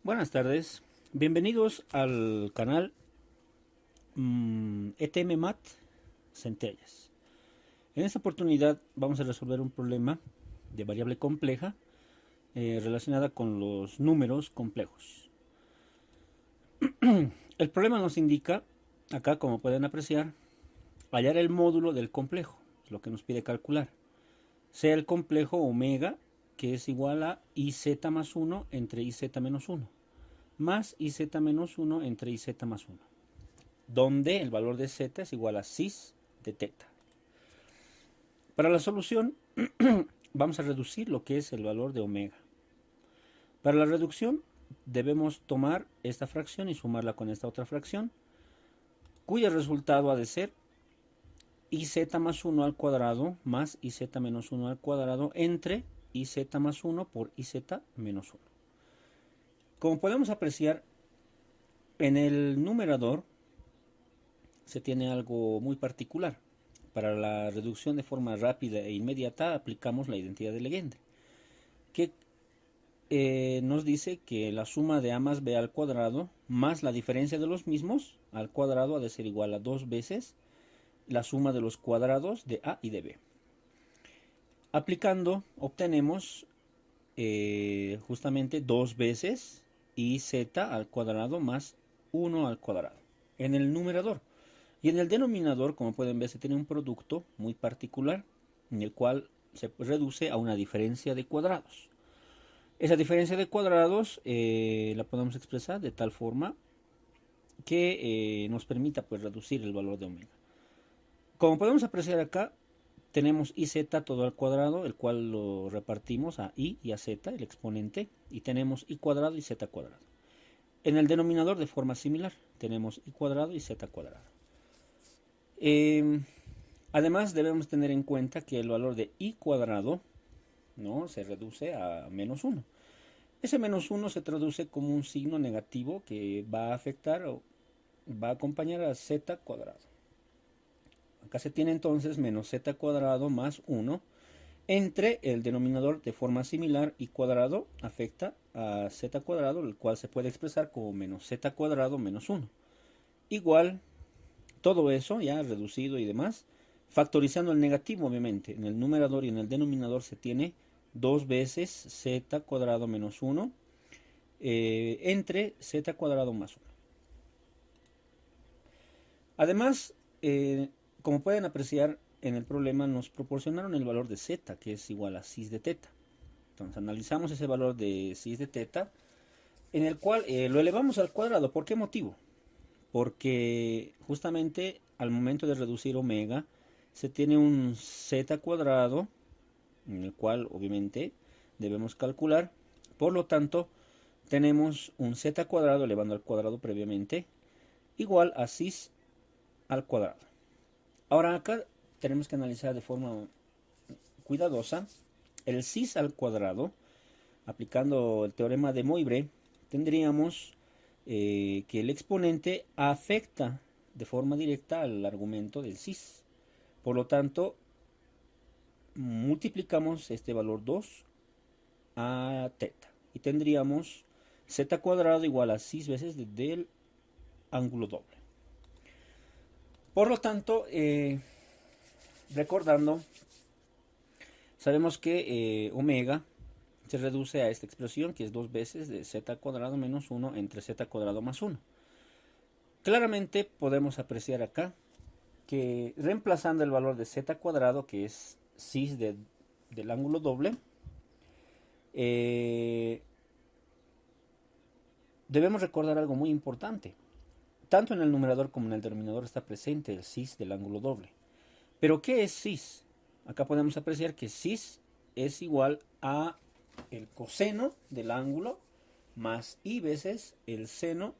Buenas tardes, bienvenidos al canal ETM Mat Centellas. En esta oportunidad vamos a resolver un problema de variable compleja relacionada con los números complejos. El problema nos indica, acá como pueden apreciar, hallar el módulo del complejo, es lo que nos pide calcular. Sea el complejo omega, que es igual a iz más 1 entre iz menos 1. Más iz menos 1 entre iz más 1, donde el valor de z es igual a cis de teta. Para la solución vamos a reducir lo que es el valor de omega. Para la reducción debemos tomar esta fracción y sumarla con esta otra fracción, cuyo resultado ha de ser iz más 1 al cuadrado más iz menos 1 al cuadrado entre iz más 1 por iz menos 1. Como podemos apreciar, en el numerador se tiene algo muy particular. Para la reducción de forma rápida e inmediata aplicamos la identidad de Legendre, que nos dice que la suma de a más b al cuadrado más la diferencia de los mismos al cuadrado ha de ser igual a 2 veces la suma de los cuadrados de a y de b. Aplicando obtenemos justamente 2 veces iz al cuadrado más 1 al cuadrado en el numerador. Y en el denominador, como pueden ver, se tiene un producto muy particular en el cual se reduce a una diferencia de cuadrados. Esa diferencia de cuadrados la podemos expresar de tal forma que nos permita pues reducir el valor de omega. Como podemos apreciar acá, tenemos iz todo al cuadrado, el cual lo repartimos a i y a z, el exponente, y tenemos i cuadrado y z cuadrado. En el denominador de forma similar, tenemos i cuadrado y z cuadrado. Además debemos tener en cuenta que el valor de i cuadrado, ¿no?, se reduce a menos 1. Ese menos 1 se traduce como un signo negativo que va a afectar o va a acompañar a z cuadrado. Acá se tiene entonces menos z cuadrado más 1 entre el denominador de forma similar i cuadrado afecta a z cuadrado, el cual se puede expresar como menos z cuadrado menos 1. Igual todo eso ya reducido y demás, factorizando el negativo obviamente. En el numerador y en el denominador se tiene 2 veces z cuadrado menos 1 entre z cuadrado más 1. Además, como pueden apreciar en el problema nos proporcionaron el valor de z, que es igual a cis de teta. Entonces analizamos ese valor de cis de teta, en el cual lo elevamos al cuadrado. ¿Por qué motivo? Porque justamente al momento de reducir omega se tiene un z cuadrado, en el cual obviamente debemos calcular. Por lo tanto, tenemos un z cuadrado elevando al cuadrado previamente, igual a cis al cuadrado. Ahora acá tenemos que analizar de forma cuidadosa el cis al cuadrado. Aplicando el teorema de Moivre, tendríamos que el exponente afecta de forma directa al argumento del cis. Por lo tanto, multiplicamos este valor 2 a teta y tendríamos z cuadrado igual a cis veces del ángulo doble. Por lo tanto, recordando, sabemos que omega se reduce a esta expresión, que es 2 veces de z cuadrado menos 1 entre z cuadrado más 1. Claramente podemos apreciar acá que reemplazando el valor de z cuadrado, que es cis del ángulo doble, debemos recordar algo muy importante. Tanto en el numerador como en el denominador está presente el cis del ángulo doble. ¿Pero qué es cis? Acá podemos apreciar que cis es igual a el coseno del ángulo más i veces el seno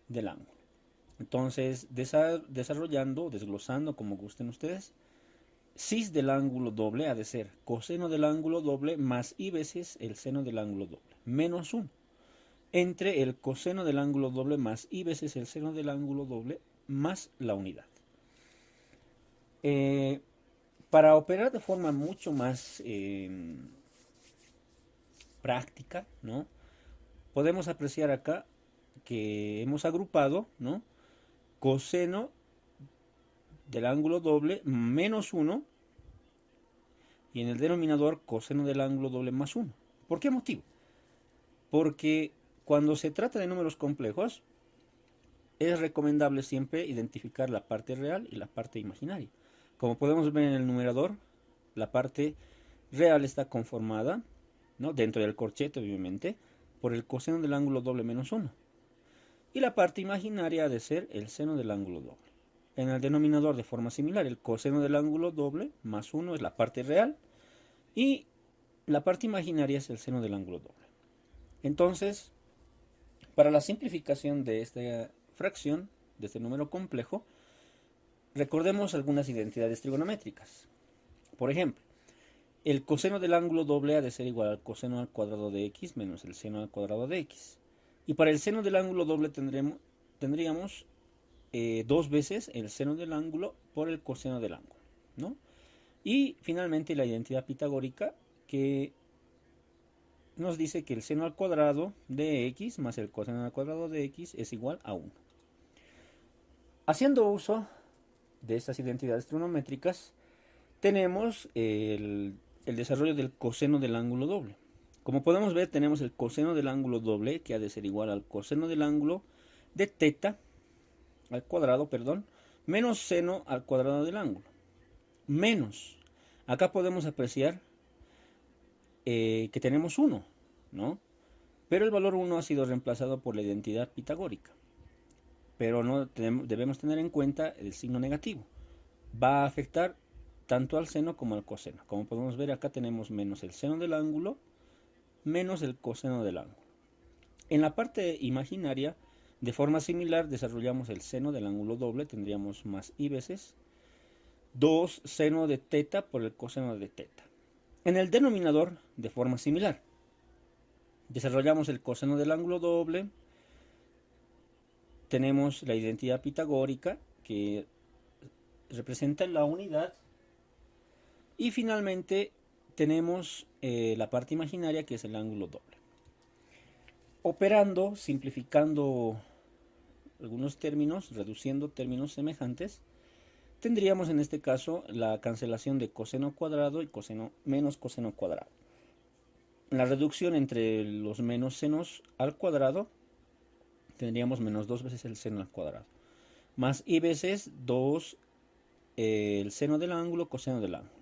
del ángulo. Entonces, desarrollando, desglosando como gusten ustedes, cis del ángulo doble ha de ser coseno del ángulo doble más i veces el seno del ángulo doble, menos 1, entre el coseno del ángulo doble más i veces el seno del ángulo doble más la unidad. Para operar de forma mucho más práctica, ¿no?, podemos apreciar acá que hemos agrupado, ¿no?, coseno del ángulo doble menos 1 y en el denominador coseno del ángulo doble más 1. ¿Por qué motivo? Porque cuando se trata de números complejos es recomendable siempre identificar la parte real y la parte imaginaria. Como podemos ver en el numerador, la parte real está conformada, ¿no?, dentro del corchete obviamente, por el coseno del ángulo doble menos 1. Y la parte imaginaria ha de ser el seno del ángulo doble. En el denominador de forma similar, el coseno del ángulo doble más 1 es la parte real y la parte imaginaria es el seno del ángulo doble. Entonces, para la simplificación de esta fracción, de este número complejo, recordemos algunas identidades trigonométricas. Por ejemplo, el coseno del ángulo doble ha de ser igual al coseno al cuadrado de x menos el seno al cuadrado de x. Y para el seno del ángulo doble tendríamos 2 veces el seno del ángulo por el coseno del ángulo, ¿no? Y finalmente la identidad pitagórica, que nos dice que el seno al cuadrado de x más el coseno al cuadrado de x es igual a 1. Haciendo uso de estas identidades trigonométricas, tenemos el desarrollo del coseno del ángulo doble. Como podemos ver, tenemos el coseno del ángulo doble, que ha de ser igual al coseno del ángulo de teta al cuadrado, menos seno al cuadrado del ángulo. Menos. Acá podemos apreciar que tenemos 1, ¿no? Pero el valor 1 ha sido reemplazado por la identidad pitagórica. Pero no debemos tener en cuenta el signo negativo. Va a afectar tanto al seno como al coseno. Como podemos ver, acá tenemos menos el seno del ángulo menos el coseno del ángulo. En la parte imaginaria, de forma similar, desarrollamos el seno del ángulo doble. Tendríamos más i veces 2 seno de teta por el coseno de teta. En el denominador, de forma similar, desarrollamos el coseno del ángulo doble. Tenemos la identidad pitagórica, que representa la unidad. Y finalmente tenemos la parte imaginaria, que es el ángulo doble. Operando, simplificando algunos términos, reduciendo términos semejantes, tendríamos en este caso la cancelación de coseno cuadrado y coseno menos coseno cuadrado. La reducción entre los menos senos al cuadrado, tendríamos menos 2 veces el seno al cuadrado, más i veces 2 el seno del ángulo, coseno del ángulo.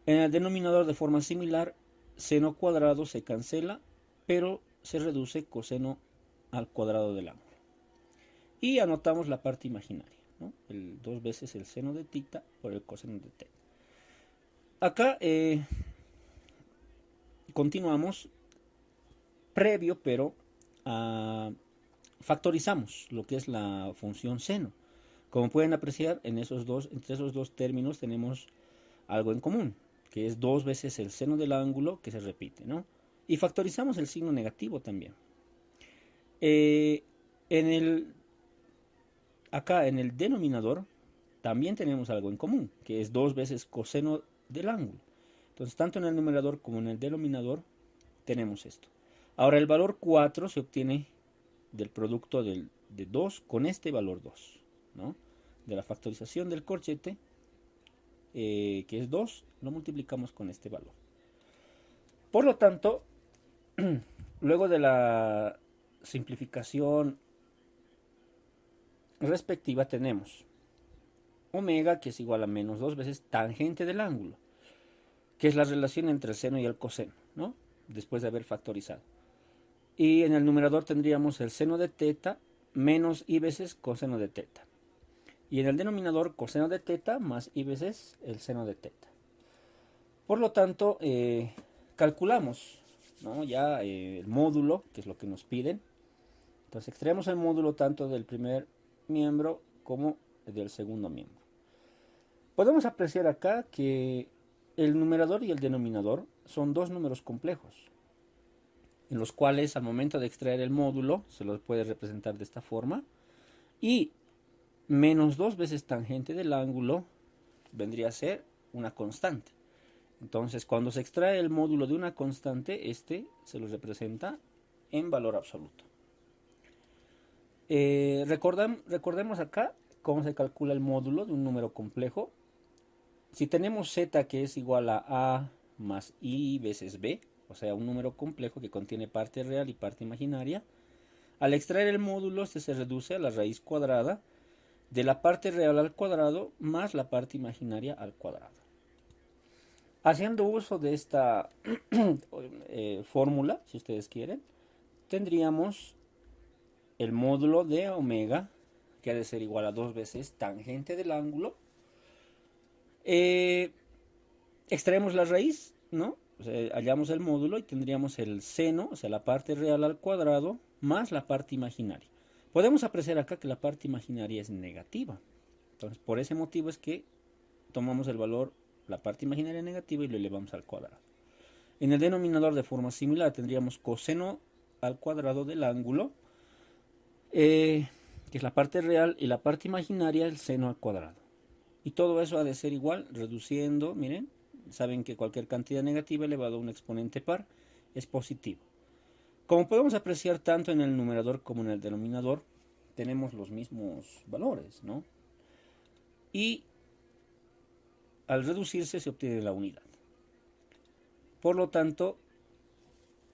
En el denominador, de forma similar, seno cuadrado se cancela, pero se reduce coseno al cuadrado del ángulo. Y anotamos la parte imaginaria, ¿no? 2 veces el seno de tita por el coseno de teta. Acá continuamos previo, pero factorizamos lo que es la función seno. Como pueden apreciar, entre esos dos términos tenemos algo en común, que es 2 veces el seno del ángulo, que se repite, ¿no? Y factorizamos el signo negativo también. Acá en el denominador también tenemos algo en común, que es 2 veces coseno del ángulo. Entonces, tanto en el numerador como en el denominador tenemos esto. Ahora, el valor 4 se obtiene del producto de 2 con este valor 2, ¿no? De la factorización del corchete, que es 2, lo multiplicamos con este valor. Por lo tanto, luego de la simplificación respectiva, tenemos omega, que es igual a menos 2 veces tangente del ángulo, que es la relación entre el seno y el coseno, ¿no? Después de haber factorizado. Y en el numerador tendríamos el seno de teta menos i veces coseno de teta. Y en el denominador, coseno de teta más i veces el seno de teta. Por lo tanto, calculamos, ¿no?, ya el módulo, que es lo que nos piden. Entonces extraemos el módulo tanto del primer miembro como del segundo miembro. Podemos apreciar acá que el numerador y el denominador son dos números complejos, en los cuales al momento de extraer el módulo se los puede representar de esta forma, y menos 2 veces tangente del ángulo vendría a ser una constante. Entonces, cuando se extrae el módulo de una constante, este se lo representa en valor absoluto. Recordemos acá cómo se calcula el módulo de un número complejo. Si tenemos z que es igual a más i veces b, o sea, un número complejo que contiene parte real y parte imaginaria, al extraer el módulo este se reduce a la raíz cuadrada de la parte real al cuadrado más la parte imaginaria al cuadrado. Haciendo uso de esta fórmula, si ustedes quieren, tendríamos el módulo de omega, que ha de ser igual a 2 veces tangente del ángulo. Extraemos la raíz, ¿no? O sea, hallamos el módulo y tendríamos el seno, o sea, la parte real al cuadrado, más la parte imaginaria. Podemos apreciar acá que la parte imaginaria es negativa. Entonces, por ese motivo es que tomamos el valor, la parte imaginaria negativa, y lo elevamos al cuadrado. En el denominador, de forma similar, tendríamos coseno al cuadrado del ángulo, que es la parte real, y la parte imaginaria, el seno al cuadrado. Y todo eso ha de ser igual, reduciendo, miren, saben que cualquier cantidad negativa elevado a un exponente par es positivo. Como podemos apreciar tanto en el numerador como en el denominador, tenemos los mismos valores, ¿no? Y al reducirse se obtiene la unidad. Por lo tanto,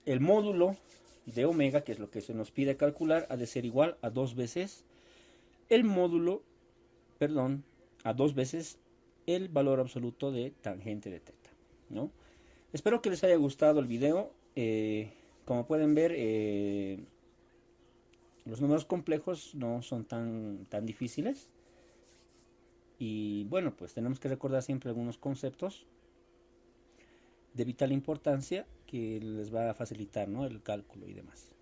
el módulo de omega, que es lo que se nos pide calcular, ha de ser igual a 2 veces el módulo, perdón, a 2 veces el valor absoluto de tangente de teta, ¿no? Espero que les haya gustado el video. Como pueden ver, los números complejos no son tan difíciles. Y bueno, pues tenemos que recordar siempre algunos conceptos de vital importancia que les va a facilitar, ¿no?, el cálculo y demás.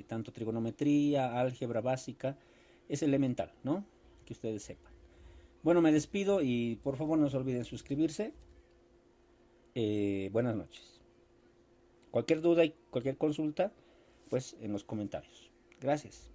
Tanto trigonometría, álgebra básica, es elemental, ¿no?, que ustedes sepan. Bueno, me despido y por favor no se olviden suscribirse. Buenas noches. Cualquier duda y cualquier consulta, pues en los comentarios. Gracias.